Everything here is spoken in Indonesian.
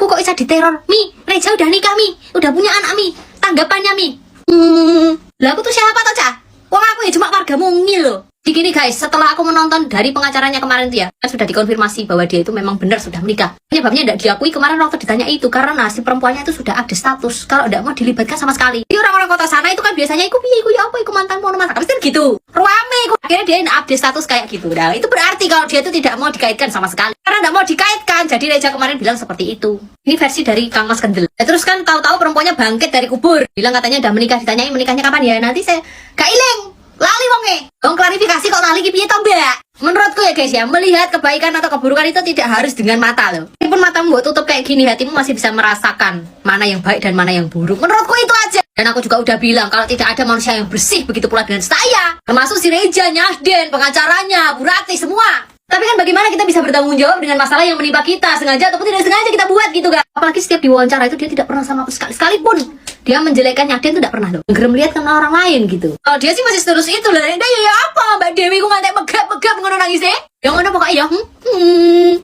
Aku kok bisa diteror? Mi, Reza udah nikah Mi, udah punya anak Mi. Tanggapannya Mi. Lah aku tuh siapa toh Cah? Wong aku ya cuma warga mungil loh. Gini guys, setelah aku menonton dari pengacaranya kemarin tuh ya, kan sudah dikonfirmasi bahwa dia itu memang benar sudah menikah. Penyebabnya tidak diakui kemarin waktu ditanya itu karena si perempuannya itu sudah update status kalau tidak mau dilibatkan sama sekali. Jadi orang-orang kota sana itu kan biasanya iku piye iku ya apa iku mantan mau masak. Habis kan gitu. Ruame iku akhirnya dia update status kayak gitu. Nah, itu berarti kalau dia itu tidak mau dikaitkan sama sekali. Karena tidak mau dikaitkan, jadi Reza kemarin bilang seperti itu. Ini versi dari Kang Mas Kendel. Ya, terus kan tahu-tahu perempuannya bangkit dari kubur. Bilang katanya udah menikah, ditanyai menikahnya kapan ya? Nanti saya gak iling. Lali wonge. Dong klarifikasi kok lali ki piye to, Mbak? Menurutku ya guys ya, melihat kebaikan atau keburukan itu tidak harus dengan mata loh. Meskipun matamu buat tutup kayak gini, hatimu masih bisa merasakan mana yang baik dan mana yang buruk. Menurutku itu aja. Dan aku juga udah bilang kalau tidak ada manusia yang bersih, begitu pula dengan saya. Termasuk si Reza, Nyasden, pengacaranya, Bu Rati, semua. Tapi kan bagaimana kita bisa bertanggung jawab dengan masalah yang menimpa kita, sengaja ataupun tidak sengaja kita buat gitu kan. Apalagi setiap diwawancara itu dia tidak pernah sama aku sekalipun dia menjelekkan Nyasden itu tidak pernah loh. Gerem lihat kena orang lain gitu. Kalau dia sih masih terus itu lah. Ya apa Mbak Dewi ku ngantek megap-megap ngono nangis. Yang mana pokoknya ya.